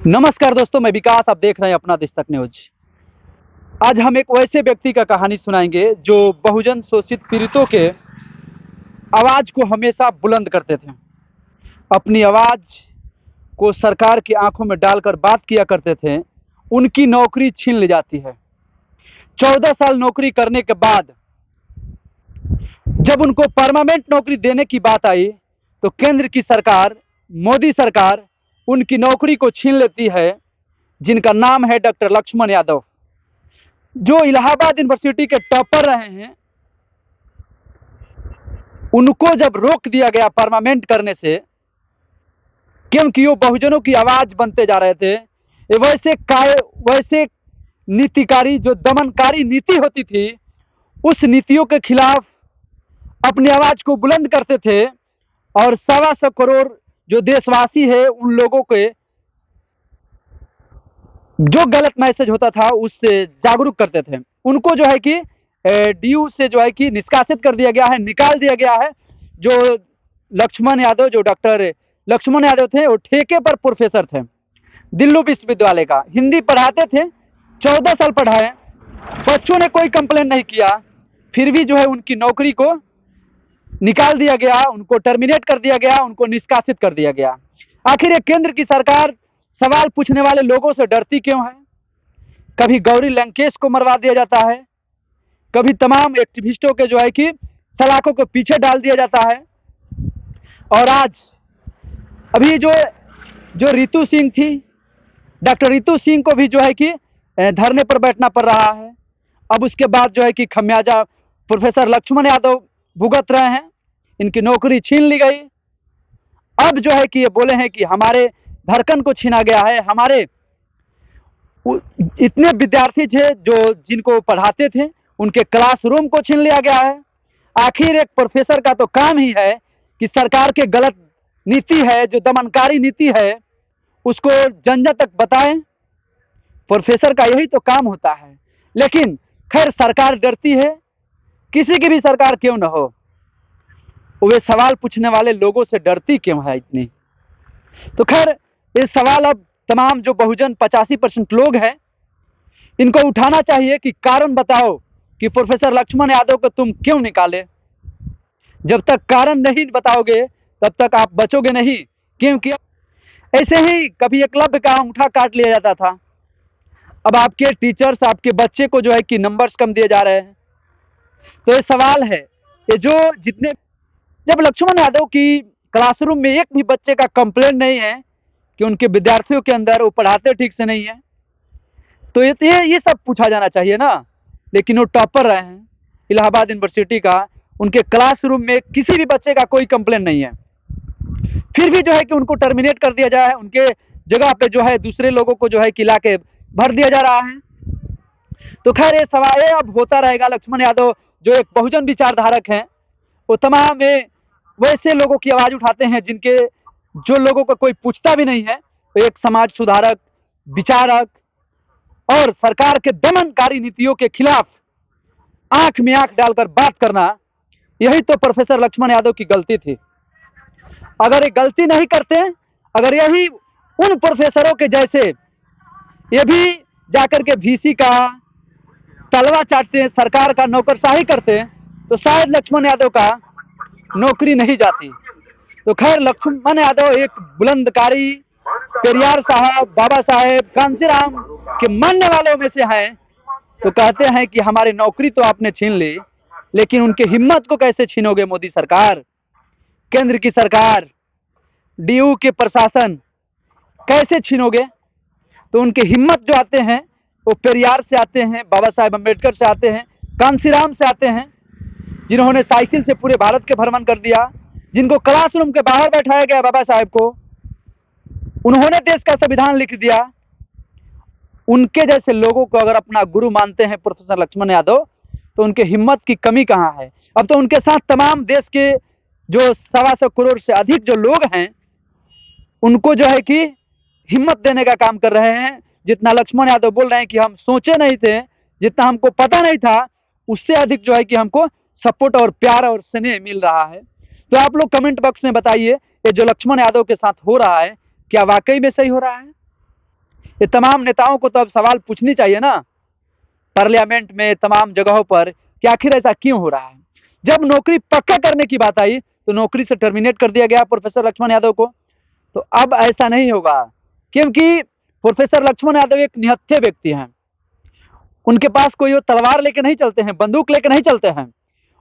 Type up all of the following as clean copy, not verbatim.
नमस्कार दोस्तों, मैं विकास। आप देख रहे हैं अपना देश तक न्यूज। आज हम एक वैसे व्यक्ति का कहानी सुनाएंगे जो बहुजन शोषित पीड़ितों के आवाज को हमेशा बुलंद करते थे। अपनी आवाज को सरकार की आंखों में डालकर बात किया करते थे। उनकी नौकरी छीन ली जाती है। 14 साल नौकरी करने के बाद जब उनको परमानेंट नौकरी देने की बात आई तो केंद्र की सरकार, मोदी सरकार, उनकी नौकरी को छीन लेती है। जिनका नाम है डॉक्टर लक्ष्मण यादव, जो इलाहाबाद यूनिवर्सिटी के टॉपर रहे हैं। उनको जब रोक दिया गया परमानेंट करने से, क्योंकि वो बहुजनों की आवाज बनते जा रहे थे। वैसे नीतिकारी, जो दमनकारी नीति होती थी, उस नीतियों के खिलाफ अपनी आवाज को बुलंद करते थे और 125 करोड़ जो देशवासी है उन लोगों के जो गलत मैसेज होता था उससे जागरूक करते थे। उनको जो है कि डीयू से जो है कि निष्कासित कर दिया गया है, निकाल दिया गया है। जो लक्ष्मण यादव, जो डॉक्टर लक्ष्मण यादव थे, वो ठेके पर प्रोफेसर थे। दिल्ली विश्वविद्यालय का हिंदी पढ़ाते थे। 14 साल पढ़ाए, बच्चों ने कोई कंप्लेन नहीं किया। फिर भी जो है उनकी नौकरी को निकाल दिया गया, उनको टर्मिनेट कर दिया गया, उनको निष्कासित कर दिया गया। आखिर ये केंद्र की सरकार सवाल पूछने वाले लोगों से डरती क्यों है? कभी गौरी लंकेश को मरवा दिया जाता है, कभी तमाम एक्टिविस्टों के जो है कि सलाखों को पीछे डाल दिया जाता है। और आज अभी जो रितु सिंह थी, डॉक्टर रितु सिंह को भी जो है कि धरने पर बैठना पड़ रहा है। अब उसके बाद जो है कि खमियाजा प्रोफेसर लक्ष्मण यादव भुगत रहे हैं। इनकी नौकरी छीन ली गई। अब जो है कि ये बोले हैं कि हमारे धड़कन को छीना गया है। हमारे इतने विद्यार्थी थे जो जिनको पढ़ाते थे, उनके क्लासरूम को छीन लिया गया है। आखिर एक प्रोफेसर का तो काम ही है कि सरकार के गलत नीति है, जो दमनकारी नीति है, उसको जन जन तक बताएं। प्रोफेसर का यही तो काम होता है। लेकिन खैर, सरकार डरती है, किसी की भी सरकार क्यों न हो, वे सवाल पूछने वाले लोगों से डरती क्यों है इतनी? तो खैर, ये सवाल अब तमाम जो बहुजन 85% लोग हैं, इनको उठाना चाहिए कि कारण बताओ कि प्रोफेसर लक्ष्मण यादव को तुम क्यों निकाले। जब तक कारण नहीं बताओगे तब तक आप बचोगे नहीं। क्योंकि ऐसे ही कभी एकलव्य का अंगूठा काट लिया जाता था। अब आपके टीचर्स, आपके बच्चे को जो है कि नंबर्स कम दिए जा रहे हैं। तो ये सवाल है, ये जो जितने जब लक्ष्मण यादव की क्लासरूम में एक भी बच्चे का कंप्लेंट नहीं है कि उनके विद्यार्थियों के अंदर वो पढ़ाते ठीक से नहीं है, तो ये सब पूछा जाना चाहिए ना। लेकिन वो टॉपर रहे हैं इलाहाबाद यूनिवर्सिटी का, उनके क्लासरूम में किसी भी बच्चे का कोई कंप्लेंट नहीं है। फिर भी जो है कि उनको टर्मिनेट कर दिया जाए, उनके जगह पे जो है दूसरे लोगों को जो है कि ला के भर दिया जा रहा है। तो खैर, ये सवाल अब होता रहेगा। लक्ष्मण यादव जो एक बहुजन विचारधारक हैं, वो तमाम वैसे लोगों की आवाज उठाते हैं जिनके जो लोगों को कोई पूछता भी नहीं है। तो एक समाज सुधारक, विचारक और सरकार के दमनकारी नीतियों के खिलाफ आंख में आंख डालकर बात करना, यही तो प्रोफेसर लक्ष्मण यादव की गलती थी। अगर ये गलती नहीं करते, अगर यही उन प्रोफेसरों के जैसे ये भी जाकर के वीसी का तलवा चाटते हैं, सरकार का नौकरशाही करते हैं, तो शायद लक्ष्मण यादव का नौकरी नहीं जाती। तो खैर, लक्ष्मण यादव एक बुलंदकारी, पेरियार साहब, बाबा साहेब, कांशीराम के मानने वालों में से हैं। तो कहते हैं कि हमारी नौकरी तो आपने छीन ली, लेकिन उनके हिम्मत को कैसे छीनोगे मोदी सरकार, केंद्र की सरकार, डीयू के प्रशासन, कैसे छीनोगे? तो उनके हिम्मत जो आते हैं वो पेरियार से आते हैं, बाबा साहेब अम्बेडकर से आते हैं, कांशीराम से आते हैं, जिन्होंने साइकिल से पूरे भारत के भ्रमण कर दिया, जिनको क्लासरूम के बाहर बैठाया गया बाबा साहेब को, उन्होंने देश का संविधान लिख दिया। उनके जैसे लोगों को अगर अपना गुरु मानते हैं प्रोफेसर लक्ष्मण यादव, तो उनके हिम्मत की कमी कहाँ है? अब तो उनके साथ तमाम देश के जो 125 करोड़ से अधिक जो लोग हैं, उनको जो है कि हिम्मत देने का काम कर रहे हैं। जितना लक्ष्मण यादव बोल रहे हैं कि हम सोचे नहीं थे, जितना हमको पता नहीं था, उससे अधिक जो है कि हमको सपोर्ट और प्यार और स्नेह मिल रहा है। तो आप लोग कमेंट बॉक्स में बताइए, ये जो लक्ष्मण यादव के साथ हो रहा है, क्या वाकई में सही हो रहा है? ये तमाम नेताओं को तो अब सवाल पूछनी चाहिए ना, पार्लियामेंट में, तमाम जगहों पर, कि आखिर ऐसा क्यों हो रहा है। जब नौकरी पक्का करने की बात आई तो नौकरी से टर्मिनेट कर दिया गया प्रोफेसर लक्ष्मण यादव को। तो अब ऐसा नहीं होगा, क्योंकि प्रोफेसर लक्ष्मण यादव एक निहत्थे व्यक्ति हैं। उनके पास कोई वो तलवार लेके नहीं चलते हैं, बंदूक लेके नहीं चलते हैं।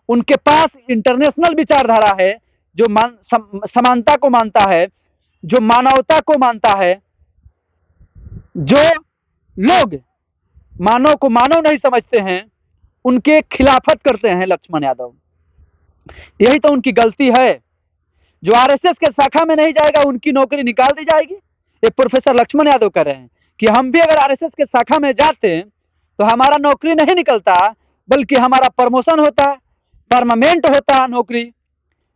उनके पास इंटरनेशनल विचारधारा है, जो समानता को मानता है, जो मानवता को मानता है, जो लोग मानव को मानव नहीं समझते हैं, उनके खिलाफत करते हैं लक्ष्मण यादव। यही तो उनकी गलती है। जो आरएसएस के शाखा में नहीं जाएगा उनकी नौकरी निकाल दी जाएगी। ये प्रोफेसर लक्ष्मण यादव कह रहे हैं कि हम भी अगर आरएसएस के शाखा में जाते तो हमारा नौकरी नहीं निकलता, बल्कि हमारा प्रमोशन होता, परमानेंट होता नौकरी।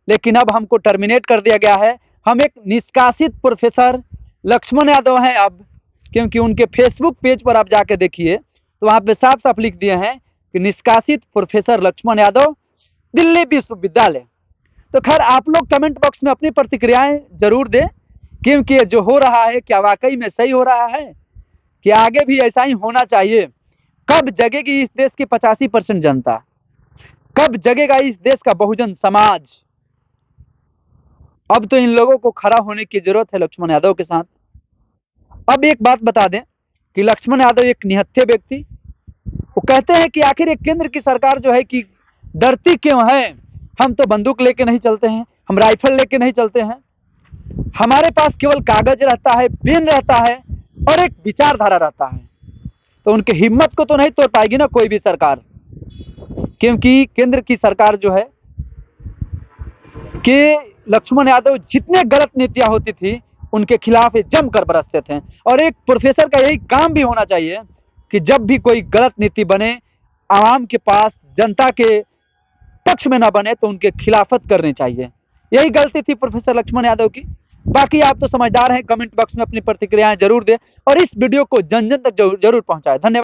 लेकिन अब हमको टर्मिनेट कर दिया गया है। हम एक निष्कासित प्रोफेसर लक्ष्मण यादव हैं अब, क्योंकि उनके फेसबुक पेज पर आप जाके देखिए तो वहां पे साफ साफ लिख दिए हैं कि निष्कासित प्रोफेसर लक्ष्मण यादव, दिल्ली विश्वविद्यालय। तो खैर, आप लोग कमेंट बॉक्स में अपनी प्रतिक्रियाएं जरूर दें, क्योंकि जो हो रहा है क्या वाकई में सही हो रहा है, कि आगे भी ऐसा ही होना चाहिए। कब जगेगी इस देश की 85% जनता, कब जगेगा इस देश का बहुजन समाज। अब तो इन लोगों को खड़ा होने की जरूरत है लक्ष्मण यादव के साथ। अब एक बात बता दें कि लक्ष्मण यादव एक निहत्थे व्यक्ति, वो कहते हैं कि आखिर एक केंद्र की सरकार जो है कि डरती क्यों है। हम तो बंदूक लेके नहीं चलते हैं, हम राइफल लेके नहीं चलते हैं, हमारे पास केवल कागज रहता है, पेन रहता है और एक विचारधारा रहता है। तो उनकी हिम्मत को तो नहीं तोड़ पाएगी ना कोई भी सरकार, क्योंकि केंद्र की सरकार जो है कि लक्ष्मण यादव जितने गलत नीतियां होती थी उनके खिलाफ जमकर बरसते थे। और एक प्रोफेसर का यही काम भी होना चाहिए कि जब भी कोई गलत नीति बने, आवाम के पास, जनता के पक्ष में ना बने, तो उनके खिलाफत करनी चाहिए। यही गलती थी प्रोफेसर लक्ष्मण यादव की। बाकी आप तो समझदार हैं, कमेंट बॉक्स में अपनी प्रतिक्रियाएं जरूर दें और इस वीडियो को जन जन तक जरूर पहुंचाएं। धन्यवाद।